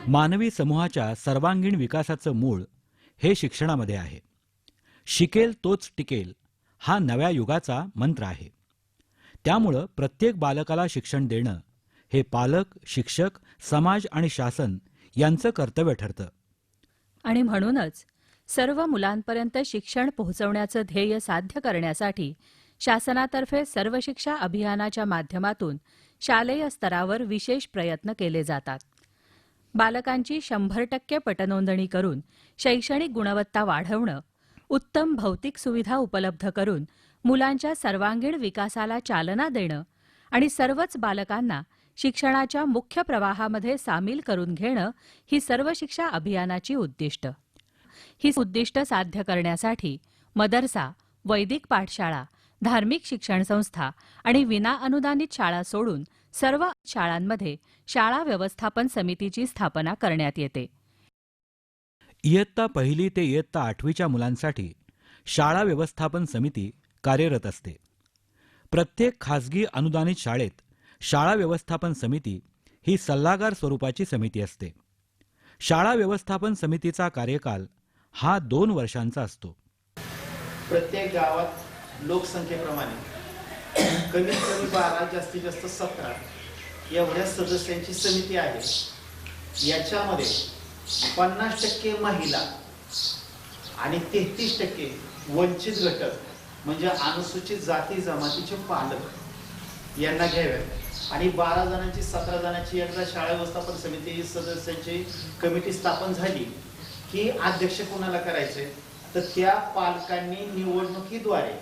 मानवी समूहाच्या सर्वांगीण विकासाचं मूळ हे शिक्षणामध्ये आहे. शिकेल तोच टिकेल हा नव्या युगाचा मंत्र आहे. त्यामुळं प्रत्येक बालकाला शिक्षण देणं हे पालक, शिक्षक, समाज आणि शासन यांचं कर्तव्य ठरतं. आणि म्हणूनच सर्व मुलांपर्यंत शिक्षण पोहोचवण्याचं ध्येय साध्य करण्यासाठी शासनातर्फे सर्व शिक्षा अभियानाच्या माध्यमातून शालेय स्तरावर विशेष प्रयत्न केले जातात. बालकांची 100% पटनोंदणी करून शैक्षणिक गुणवत्ता वाढवणं, उत्तम भौतिक सुविधा उपलब्ध करून मुलांच्या सर्वांगीण विकासाला चालना देणं आणि सर्वच बालकांना शिक्षणाच्या मुख्य प्रवाहामध्ये सामील करून घेणं ही सर्व शिक्षा अभियानाची उद्दिष्ट. ही उद्दिष्ट साध्य करण्यासाठी मदरसा, वैदिक पाठशाळा, धार्मिक शिक्षण संस्था आणि विनाअनुदानित शाळा सोडून सर्व शाळांमध्ये शाळा व्यवस्थापन समितीची स्थापना करण्यात येते. इयत्ता पहिली ते इयत्ता 8वीच्या मुलांसाठी शाळा व्यवस्थापन समिती कार्यरत असते. प्रत्येक खासगी अनुदानित शाळेत शाळा व्यवस्थापन समिती ही सल्लागार स्वरूपाची समिती असते. शाळा व्यवस्थापन समितीचा कार्यकाल हा 2 वर्षांचा असतो. प्रत्येक गावात लोकसंख्येप्रमाणे कमीत कमी 12, जास्तीत जास्त 17 एवढ्या सदस्यांची समिती आहे. याच्यामध्ये 50% महिला आणि 33% वंचित घटक म्हणजे अनुसूचित जाती जमातीचे पालक यांना घ्याव्यात आणि 12 जणांची 17 जणांची एकदा शाळा व्यवस्थापन समिती सदस्यांची कमिटी स्थापन झाली की अध्यक्ष कोणाला करायचे तर त्या पालकांनी निवडणुकीद्वारे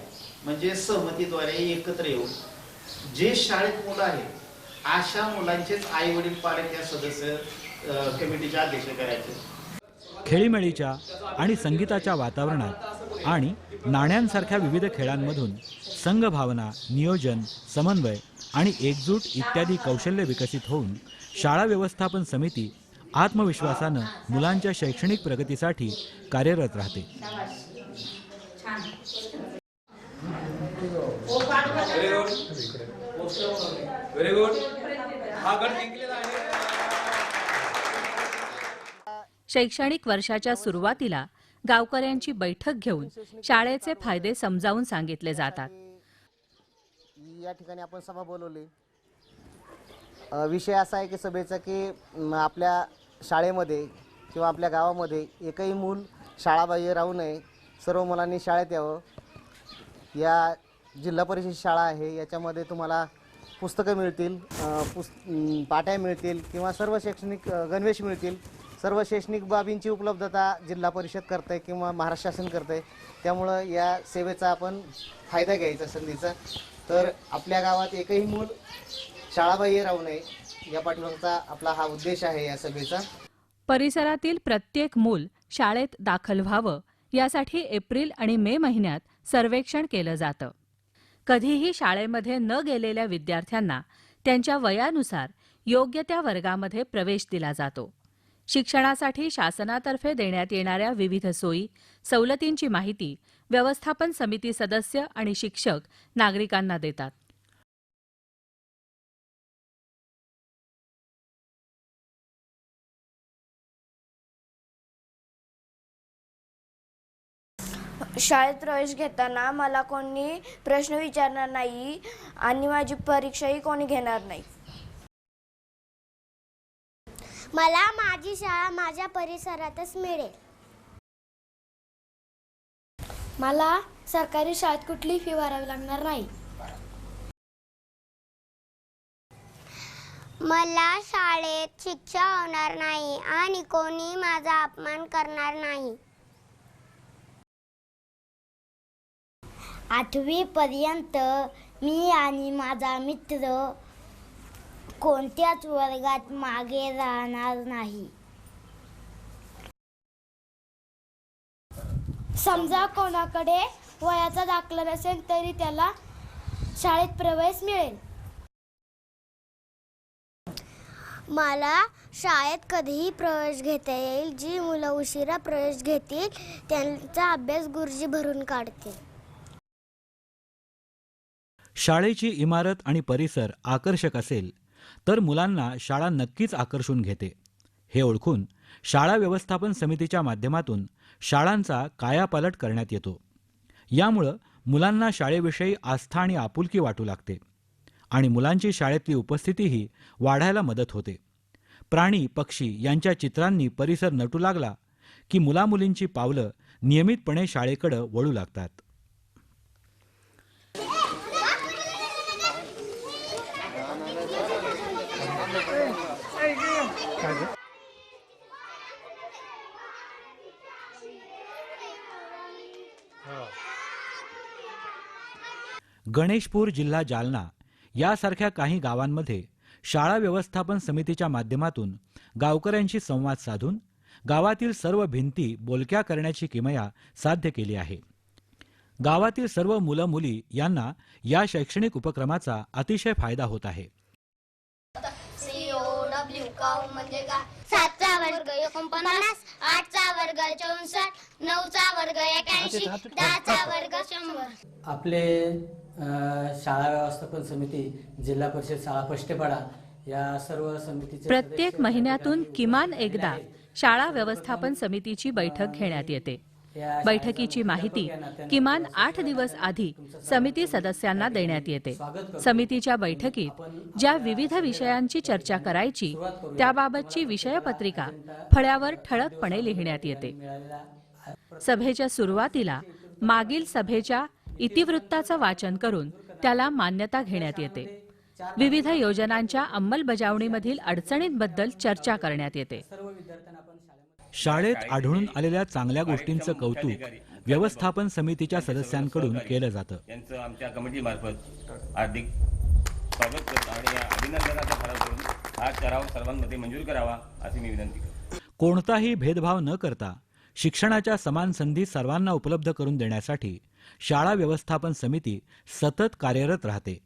म्हणजे सहमतीद्वारे एकत्र येऊन जे शाळेत मुलं आहेत अशा मुलांचेच आई वडील पालक या सदस्य कमिटीचे अध्यक्ष करायचे. खेळीमेळीच्या आणि संगीताच्या वातावरणात आणि नाण्यांसारख्या विविध खेळांमधून संघभावना, नियोजन, समन्वय आणि एकजूट इत्यादी कौशल्य विकसित होऊन शाळा व्यवस्थापन समिती आत्मविश्वासानं मुलांच्या शैक्षणिक प्रगतीसाठी कार्यरत राहते. शैक्षणिक वर्षाच्या सुरुवातीला गावकऱ्यांची बैठक घेऊन शाळेचे फायदे समजावून सांगितले जातात. या ठिकाणी आपण सभा बोलवली. विषय असा आहे की सभेचा की आपल्या शाळेमध्ये किंवा आपल्या गावामध्ये एकही मूल शाळाबाह्य राहू नये, सर्व मुलांनी शाळेत यावं. या जिल्हा परिषद शाळा आहे, याच्यामध्ये तुम्हाला पुस्तकं मिळतील, पाट्या मिळतील किंवा सर्व शैक्षणिक गणवेश मिळतील. सर्व शैक्षणिक बाबींची उपलब्धता जिल्हा परिषद करते किंवा महाराष्ट्र शासन करते. त्यामुळं या सेवेचा आपण फायदा घ्यायचा संधीचा. तर आपल्या गावात एकही मूल शाळाबाह्य राहू नये या पाठीमागचा आपला हा उद्देश आहे या सभेचा. परिसरातील प्रत्येक मूल शाळेत दाखल व्हावं यासाठी एप्रिल आणि मे महिन्यात सर्वेक्षण केलं जातं. कधीही शाळेमध्ये न गेलेल्या विद्यार्थ्यांना त्यांच्या वयानुसार योग्य त्या वर्गामध्ये प्रवेश दिला जातो. शिक्षणासाठी शासनातर्फे देण्यात येणाऱ्या विविध सोयी, सवलतींची माहिती व्यवस्थापन समिती सदस्य आणि शिक्षक नागरिकांना देतात. शाळेत प्रवेश घेताना मला कोणी प्रश्न विचारणार नाही आणि माझी परीक्षाही कोणी घेणार नाही. मला माझी शाळा माझ्या परिसरातच मिळेल. मला सरकारी शाळेत कुठली फी भरावी लागणार नाही. मला शाळेत शिक्षा होणार नाही आणि कोणी माझा अपमान करणार नाही. 8वी पर्यंत मी आणि माझा मित्र कोणत्याच वर्गात मागे राहणार नाही. समजा कोणाकडे वयाचा दाखला नसेल तरी त्याला शाळेत प्रवेश मिळेल. मला शाळेत कधीही प्रवेश घेता येईल. जी मुलं उशिरा प्रवेश घेतील त्यांचा अभ्यास गुरुजी भरून काढतील. शाळेची इमारत आणि परिसर आकर्षक असेल तर मुलांना शाळा नक्कीच आकर्षून घेते. हे ओळखून शाळा व्यवस्थापन समितीच्या माध्यमातून शाळांचा कायापालट करण्यात येतो. यामुळं मुलांना शाळेविषयी आस्था आणि आपुलकी वाटू लागते आणि मुलांची शाळेतली उपस्थितीही वाढायला मदत होते. प्राणी पक्षी यांच्या चित्रांनी परिसर नटू लागला की मुलामुलींची पावलं नियमितपणे शाळेकडे वळू लागतात. गणेशपूर जिल्हा जालना यासारख्या काही गावांमध्ये शाळा व्यवस्थापन समितीच्या माध्यमातून गावकऱ्यांशी संवाद साधून गावातील सर्व भिंती बोलक्या करण्याची किमया साध्य केली आहे. गावातील सर्व मुलं मुली यांना या शैक्षणिक उपक्रमाचा अतिशय फायदा होत आहे. COW काऊ म्हणजे काय? 7चा वर्ग 49, 8चा वर्ग 64, 9चा वर्ग 81, 10चा वर्ग 100. आपले शाळा व्यवस्थापन समिती, जिल्हा परिषद शाळा पष्टेपाडा या सर्व समितीचे प्रत्येक महिन्यातून किमान एकदा शाळा व्यवस्थापन समितीची बैठक घेण्यात येते. बैठकीची माहिती किमान 8 दिवस आधी समिती सदस्यांना देण्यात येते. समितीच्या बैठकीत ज्या विविध विषयांची चर्चा करायची त्याबाबतची विषयपत्रिका फळ्यावर ठळकपणे लिहिण्यात येते. सभेच्या सुरुवातीला मागील सभेच्या इतिवृत्ताचं वाचन करून त्याला मान्यता घेण्यात येते. विविध योजनांच्या अंमलबजावणीमधील अडचणींबद्दल चर्चा करण्यात येते. शाळेत आढळून आलेल्या चांगल्या गोष्टींचं कौतुक व्यवस्थापन समितीच्या सदस्यांकडून केलं जातं. यांचं आमच्या कमिटीमार्फत हार्दिक स्वागत करतो आणि अभिनंदनाचा ठराव करून हा ठराव सर्वांमध्ये मंजूर करावा अशी मी विनंती करतो. कोणताही भेदभाव न करता शिक्षणाच्या समान संधी सर्वांना उपलब्ध करून देण्यासाठी शाळा व्यवस्थापन समिती सतत कार्यरत राहते.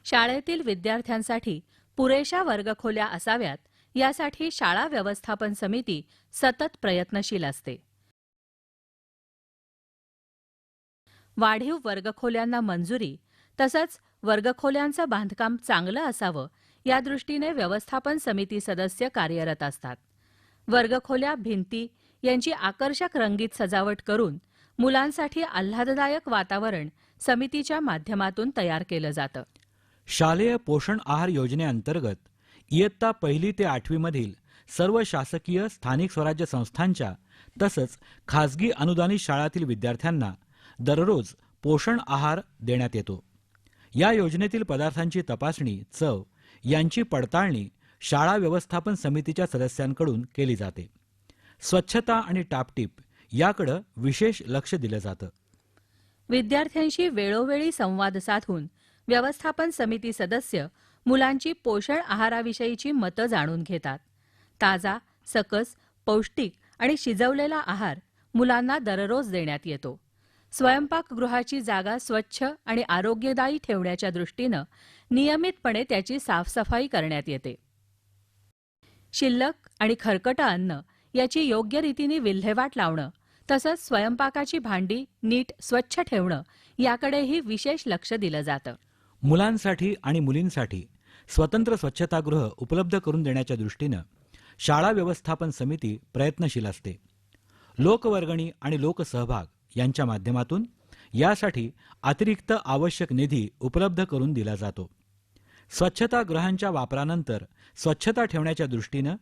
शाळेतील विद्यार्थ्यांसाठी पुरेशा वर्गखोल्या असाव्यात यासाठी शाळा व्यवस्थापन समिती सतत प्रयत्नशील असते. वाढीव वर्गखोल्यांना मंजुरी तसंच वर्गखोल्यांचं बांधकाम चांगलं असावं या दृष्टीने व्यवस्थापन समिती सदस्य कार्यरत असतात. वर्गखोल्या, भिंती यांची आकर्षक रंगीत सजावट करून मुलांसाठी आल्हाददायक वातावरण समितीच्या माध्यमातून तयार केलं जातं. शालेय पोषण आहार योजनेअंतर्गत इयत्ता 1ली ते 8वी मधील सर्व शासकीय स्थानिक स्वराज्य संस्थांच्या तसंच खासगी अनुदानित शाळांतील विद्यार्थ्यांना दररोज पोषण आहार देण्यात येतो. या योजनेतील पदार्थांची तपासणी, चव यांची पडताळणी शाळा व्यवस्थापन समितीच्या सदस्यांकडून केली जाते. स्वच्छता आणि टापटीप याकडे विशेष लक्ष दिलं जातं. विद्यार्थ्यांशी वेळोवेळी संवाद साधून व्यवस्थापन समिती सदस्य मुलांची पोषण आहाराविषयीची मतं जाणून घेतात. ताजा, सकस, पौष्टिक आणि शिजवलेला आहार मुलांना दररोज देण्यात येतो. स्वयंपाकगृहाची जागा स्वच्छ आणि आरोग्यदायी ठेवण्याच्या दृष्टीनं नियमितपणे त्याची साफसफाई करण्यात येते. शिल्लक आणि खरकटं अन्न याची योग्य रीतीने विल्हेवाट लावणं तसंच स्वयंपाकाची भांडी नीट स्वच्छ ठेवणं याकडेही विशेष लक्ष दिलं जातं. मुलांसाठी आणि मुलींसाठी स्वतंत्र स्वच्छतागृह उपलब्ध करून देण्याच्या दृष्टीनं शाळा व्यवस्थापन समिती प्रयत्नशील असते. लोकवर्गणी आणि लोकसहभाग यांच्या माध्यमातून यासाठी अतिरिक्त आवश्यक निधी उपलब्ध करून दिला जातो. स्वच्छतागृहांच्या वापरानंतर स्वच्छता ठेवण्याच्या दृष्टीनं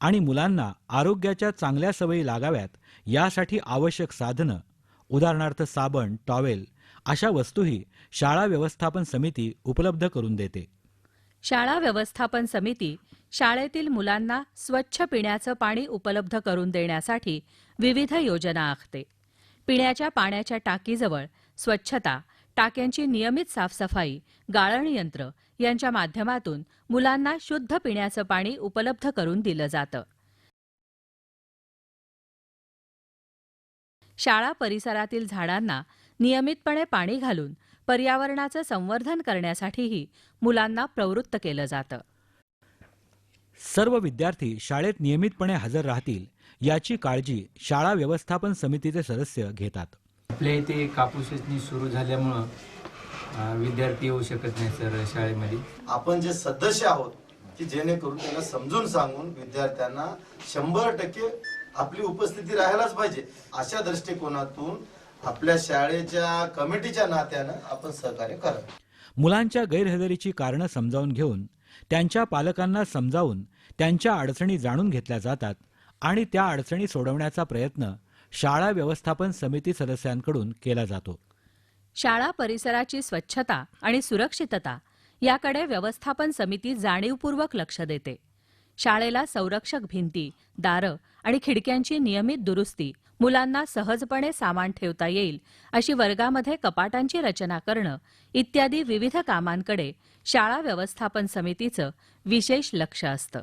आणि मुलांना आरोग्याच्या चांगल्या सवयी लागाव्यात यासाठी आवश्यक साधनं, उदाहरणार्थ साबण, टॉवेल अशा वस्तूही शाळा व्यवस्थापन समिती उपलब्ध करून देते. शाळा व्यवस्थापन समिती शाळेतील मुलांना स्वच्छ पिण्याचं पाणी उपलब्ध करून देण्यासाठी विविध योजना आखते. पिण्याच्या पाण्याच्या टाकीजवळ स्वच्छता, टाक्यांची नियमित साफसफाई, गाळण यंत्र यांच्या माध्यमातून मुलांना शुद्ध पिण्याचं पाणी उपलब्ध करून दिलं जातं. शाळा परिसरातील झाडांना नियमितपणे पाणी घालून पर्यावरणाचं संवर्धन करण्यासाठीही मुलांना प्रवृत्त केलं जातं. सर्व विद्यार्थी शाळेत नियमितपणे हजर राहतील याची काळजी शाळा व्यवस्थापन समितीचे सदस्य घेतात. आपल्या इथे कापूस वेचणी सुरू झाल्यामुळं विद्यार्थी येऊ शकत नाही सर शाळेमध्ये. आपण जे सदस्य आहोत की जेणेकरून त्यांना समजून सांगून विद्यार्थ्यांना 100% आपली उपस्थिती राहायलाच पाहिजे अशा दृष्टिकोनातून आपल्या शाळेच्या कमिटीच्या नात्यानं आपण सहकार्य करावं. मुलांच्या गैरहजेरीची कारणं समजावून घेऊन त्यांच्या पालकांना समजावून त्यांच्या अडचणी जाणून घेतल्या जातात आणि त्या अडचणी सोडवण्याचा प्रयत्न शाळा व्यवस्थापन समिती सदस्यांकडून केला जातो. शाळा परिसराची स्वच्छता आणि सुरक्षितता याकडे व्यवस्थापन समिती जाणीवपूर्वक लक्ष देते. शाळेला संरक्षक भिंती, दारं आणि खिडक्यांची नियमित दुरुस्ती, मुलांना सहजपणे सामान ठेवता येईल अशी वर्गामध्ये कपाटांची रचना करणं इत्यादी विविध कामांकडे शाळा व्यवस्थापन समितीचं विशेष लक्ष असतं.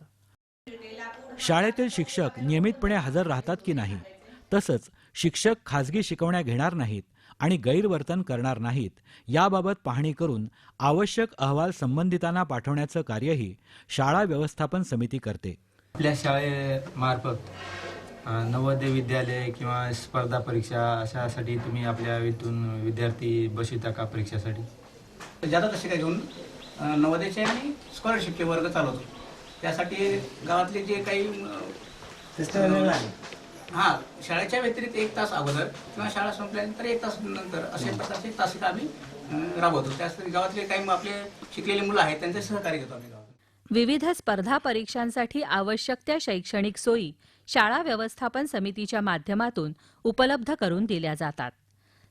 शाळेतील शिक्षक नियमितपणे हजर राहतात की नाही, तसंच शिक्षक खाजगी शिकवण्या घेणार नाहीत आणि गैरवर्तन करणार नाहीत याबाबत पाहणी करून आवश्यक अहवाल संबंधितांना पाठवण्याचं कार्यही शाळा व्यवस्थापन समिती करते. आपल्या शाळेमार्फत नवोदय विद्यालय किंवा स्पर्धा परीक्षा अशासाठी तुम्ही आपल्या इथून विद्यार्थी बसविता का परीक्षेसाठी? ज्यादा तसे काय घेऊन नवोदयचे आणि स्कॉलरशिपचे वर्ग चालवतो. त्यासाठी गावातले जे काही हां शाळेच्या व्यतिरिक्त 1 तास अगोदर किंवा शाळा संपल्यानंतर 1 तास नंतर अशा प्रकारचे तासिका आम्ही राबवतो. त्यासाठी गावातले काही आपले शिकलेली मुलं आहेत त्यांचे सहकार्य घेतो आम्ही गावात. विविध स्पर्धा परीक्षांसाठी आवश्यक त्या शैक्षणिक सोयी शाळा व्यवस्थापन समितीच्या माध्यमातून उपलब्ध करून दिल्या जातात.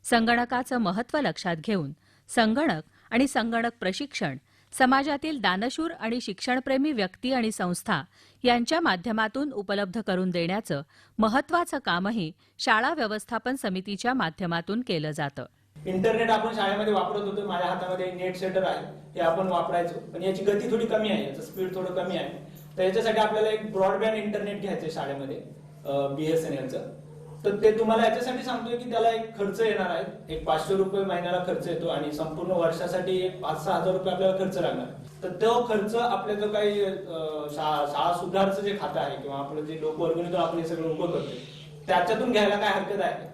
संगणकाचं महत्त्व लक्षात घेऊन संगणक आणि संगणक प्रशिक्षण समाजातील दानशूर आणि शिक्षणप्रेमी व्यक्ती आणि संस्था यांच्या माध्यमातून उपलब्ध करून देण्याचं महत्त्वाचं कामही शाळा व्यवस्थापन समितीच्या माध्यमातून केलं जातं. इंटरनेट आपण शाळेमध्ये वापरत होतो. माझ्या हातामध्ये नेट सेटर आहे, हे आपण वापरायचो, पण याची गती थोडी कमी आहे, याचं स्पीड थोडं कमी आहे. तर याच्यासाठी आपल्याला एक ब्रॉडबँड इंटरनेट घ्यायचं शाळेमध्ये, BSNLचं. तर ते तुम्हाला याच्यासाठी सांगतोय की त्याला एक खर्च येणार आहे, एक 500 रुपये महिन्याला खर्च येतो आणि संपूर्ण वर्षासाठी एक 5-6 हजार रुपये आपल्याला खर्च लागणार. तर तो खर्च आपल्या जो काही शाळा सुधारचं जे खातं आहे किंवा आपलं जे लोकवर्गणीतून आपण हे सगळं उभं करतोय त्याच्यातून घ्यायला काय हरकत आहे?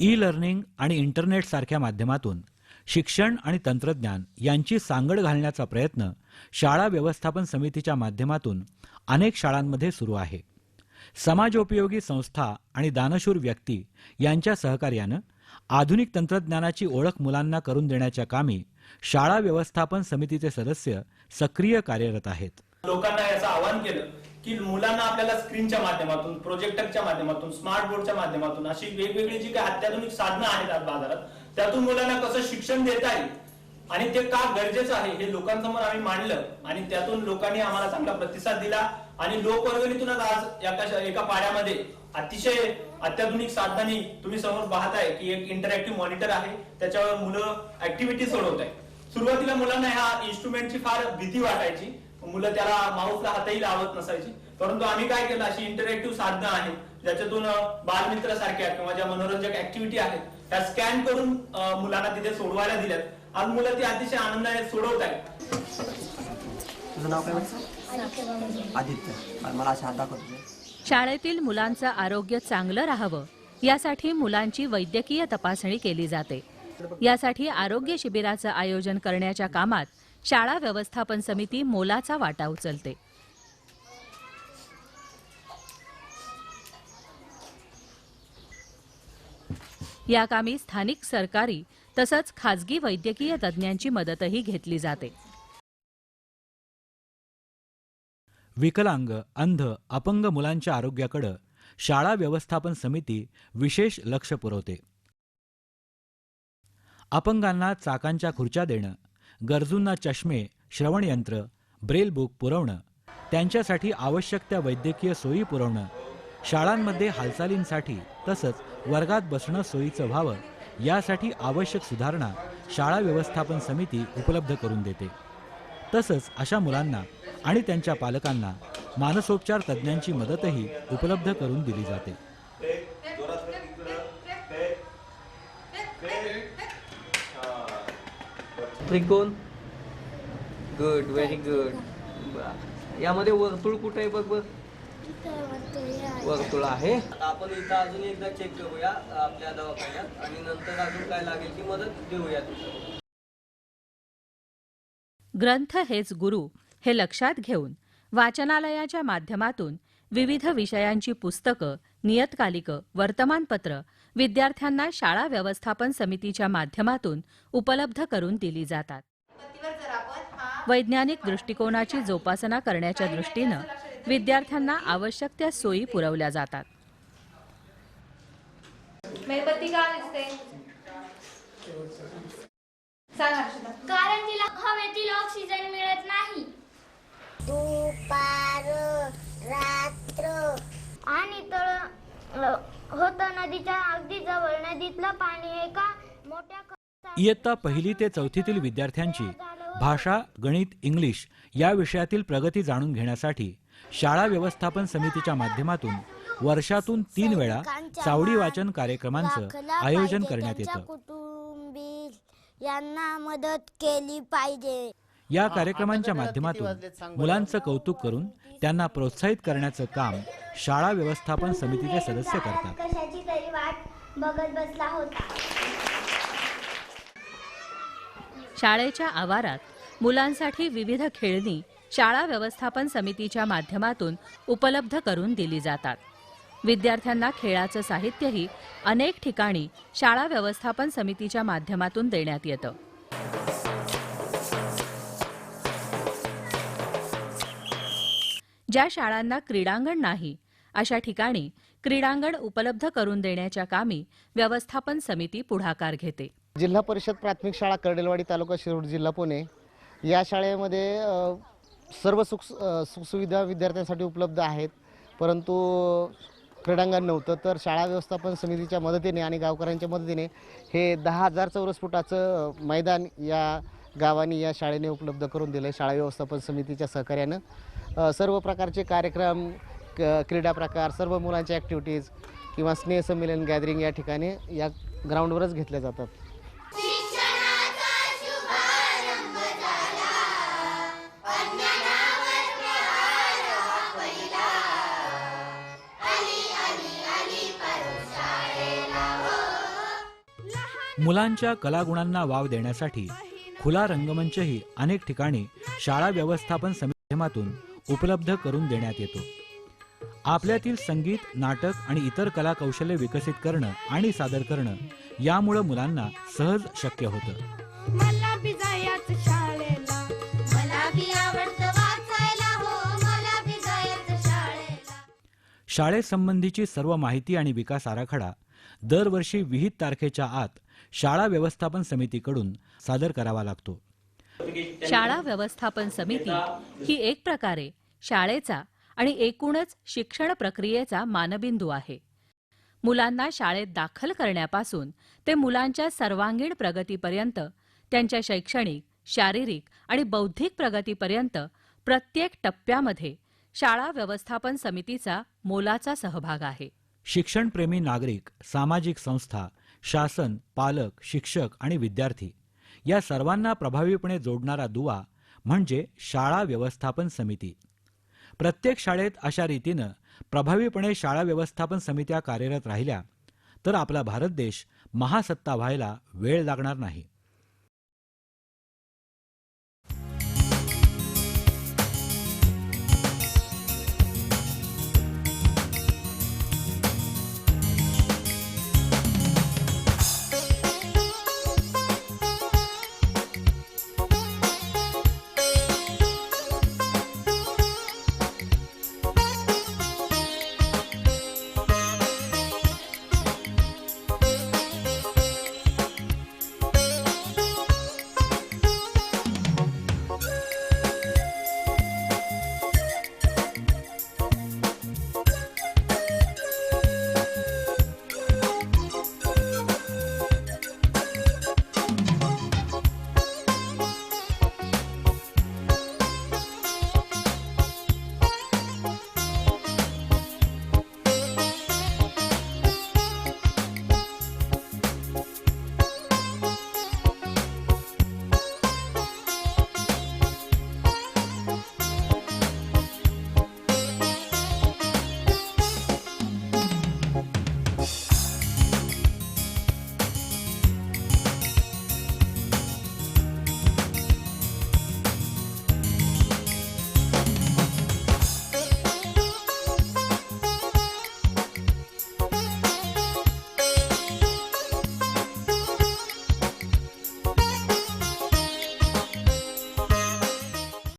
ई लर्निंग आणि इंटरनेट सारख्या माध्यमातून शिक्षण आणि तंत्रज्ञान यांची सांगड घालण्याचा प्रयत्न शाळा व्यवस्थापन समितीच्या माध्यमातून अनेक शाळांमध्ये सुरू आहे. समाजोपयोगी संस्था आणि दानशूर व्यक्ती यांच्या सहकार्यानं आधुनिक तंत्रज्ञानाची ओळख मुलांना करून देण्याच्या कामी शाळा व्यवस्थापन समितीचे सदस्य सक्रिय कार्यरत आहेत. लोकांना याचं आवाहन केलं की मुलांना आपल्याला स्क्रीनच्या माध्यमातून, प्रोजेक्टरच्या माध्यमातून, स्मार्ट बोर्डच्या माध्यमातून अशी वेगवेगळी जी काही अत्याधुनिक साधनं आहेत आज बाजारात, त्यातून मुलांना कसं शिक्षण देता येईल आणि ते का गरजेचं आहे हे लोकांसमोर आम्ही मांडलं आणि त्यातून लोकांनी आम्हाला चांगला प्रतिसाद दिला आणि लोकवर्गणीतूनच आज एका पाड्यामध्ये अतिशय अत्याधुनिक साधनांनी तुम्ही समोर पाहताय की एक इंटरॅक्टिव्ह मॉनिटर आहे, त्याच्यावर मुलं ऍक्टिव्हिटी सोडवत आहेत. सुरुवातीला मुलांना ह्या इन्स्ट्रुमेंटची फार भीती वाटायची, मुलं त्याला माऊसला हातही लावत नसायची. परंतु आम्ही काय केलं, अशी इंटरॅक्टिव्ह साधनं आहेत ज्याच्यातून बालमित्र सारख्या किंवा ज्या मनोरंजक ऍक्टिव्हिटी आहेत त्या स्कॅन करून मुलांना तिथे सोडवायला दिल्यात. आज मुलं ती अतिशय आनंदाने सोडवत आहेत. तुझं नाव काय? आदित्य. मला अशा हात दाखवतो. शाळेतील मुलांचं आरोग्य चांगलं राहावं यासाठी मुलांची वैद्यकीय तपासणी केली जाते. यासाठी आरोग्य शिबिराचं आयोजन करण्याच्या कामात शाळा व्यवस्थापन समिती मोलाचा वाटा उचलते. या कामी स्थानिक सरकारी तसंच खासगी वैद्यकीय तज्ज्ञांची मदतही घेतली जाते. विकलांग, अंध, अपंग मुलांच्या आरोग्याकडे शाळा व्यवस्थापन समिती विशेष लक्ष पुरवते. अपंगांना चाकांच्या खुर्च्या देणं, गरजूंना चष्मे, श्रवणयंत्र, ब्रेल बुक पुरवणं, त्यांच्यासाठी आवश्यक त्या वैद्यकीय सोयी पुरवणं, शाळांमध्ये हालचालींसाठी तसंच वर्गात बसणं सोयीचं व्हावं यासाठी आवश्यक सुधारणा शाळा व्यवस्थापन समिती उपलब्ध करून देते. तसंच अशा मुलांना आणि त्यांच्या पालकांना मानसोपचार तज्ज्ञांची मदतही उपलब्ध करून दिली जाते. त्रिकोण. Good, very good. यामध्ये वर्तुळ कुठे आहे? बघ वर्तुळ आहे. आता आपण इथं अजून एकदा चेक करूया आपल्या दवाखान्यात आणि नंतर अजून काय लागेल ती मदत देऊया. ग्रंथ हेच गुरु हे लक्षात घेऊन वाचनालयाच्या माध्यमातून विविध विषयांची पुस्तकं, नियतकालिकं, वर्तमानपत्र विद्यार्थ्यांना शाळा व्यवस्थापन समितीच्या माध्यमातून उपलब्ध करून दिली जातात. वैज्ञानिक दृष्टिकोनाची जोपासना करण्याच्या दृष्टीनं विद्यार्थ्यांना आवश्यक त्या सोयी पुरवल्या जातात. मेणबत्ती का दिसते? कारण तिला हवेतील ऑक्सिजन मिळत नाही. दुपार, रात्र आणि तळ होतं नदीच्या अगदी जवळ. नदीतलं पाणी एका मोठ्या इयत्ता 1ली ते 4थीतील विद्यार्थ्यांची भाषा, गणित, इंग्लिश या विषयातील प्रगती जाणून घेण्यासाठी शाळा व्यवस्थापन समितीच्या माध्यमातून वर्षातून 3 वेळा चावडी वाचन कार्यक्रमांचं आयोजन करण्यात येतं. कुटुंबीय यांना मदत केली पाहिजे. या कार्यक्रमांच्या माध्यमातून मुलांचं कौतुक करून त्यांना प्रोत्साहित करण्याचं काम शाळा व्यवस्थापन समितीचे सदस्य करतात. कशाची तरी वाट बघत बसला होता. शाळेच्या आवारात मुलांसाठी विविध खेळणी शाळा व्यवस्थापन समितीच्या माध्यमातून उपलब्ध करून दिली जातात. विद्यार्थ्यांना खेळाचं साहित्यही अनेक ठिकाणी शाळा व्यवस्थापन समितीच्या माध्यमातून देण्यात येतं. ज्या शाळांना क्रीडांगण नाही अशा ठिकाणी क्रीडांगण उपलब्ध करून देण्याच्या कामी व्यवस्थापन समिती पुढाकार घेते. जिल्हा परिषद प्राथमिक शाळा कर्डेलवाडी, तालुका शिरूर, जिल्हा पुणे या शाळेमध्ये सर्व सुखसुविधा विद्यार्थ्यांसाठी उपलब्ध आहेत, परंतु क्रीडांगण नव्हतं. तर शाळा व्यवस्थापन समितीच्या मदतीने आणि गावकऱ्यांच्या मदतीने हे 10,000 चौरस फुटाचं मैदान या गावांनी या शाळेने उपलब्ध करून दिलं. शाळा व्यवस्थापन समितीच्या सहकार्यानं सर्व प्रकारचे कार्यक्रम, क्रीडा प्रकार, सर्व मुलांच्या ॲक्टिव्हिटीज किंवा स्नेहसंमेलन, गॅदरिंग या ठिकाणी या ग्राउंडवरच घेतल्या जातात. मुलांच्या कलागुणांना वाव देण्यासाठी खुला रंगमंचही अनेक ठिकाणी शाळा व्यवस्थापन समितीमातून उपलब्ध करून देण्यात येतो. आपल्यातील संगीत, नाटक आणि इतर कला कौशल्य विकसित करणं आणि सादर करणं यामुळे मुलांना सहज शक्य होतं. मला बी जायचं शाळेला, मला बी आवडतं वाचायला, हो मला बी जायचं शाळेला. शाळेसंबंधीची सर्व माहिती आणि विकास आराखडा दरवर्षी विहित तारखेच्या आत शाळा व्यवस्थापन समितीकडून सादर करावा लागतो. शाळा व्यवस्थापन समिती ही एक प्रकारे शाळेचा आणि एकूणच शिक्षण प्रक्रियेचा मानबिंदू आहे. मुलांना शाळेत दाखल करण्यापासून ते मुलांच्या सर्वांगीण प्रगतीपर्यंत, त्यांच्या शैक्षणिक, शारीरिक आणि बौद्धिक प्रगतीपर्यंत प्रत्येक टप्प्यामध्ये शाळा व्यवस्थापन समितीचा मोलाचा सहभाग आहे. शिक्षणप्रेमी नागरिक, सामाजिक संस्था, शासन, पालक, शिक्षक आणि विद्यार्थी या सर्वांना प्रभावीपणे जोडणारा दुवा म्हणजे शाळा व्यवस्थापन समिती. प्रत्येक शाळेत अशा रीतीनं प्रभावीपणे शाळा व्यवस्थापन समित्या कार्यरत राहिल्या तर आपला भारत देश महासत्ता व्हायला वेळ लागणार नाही.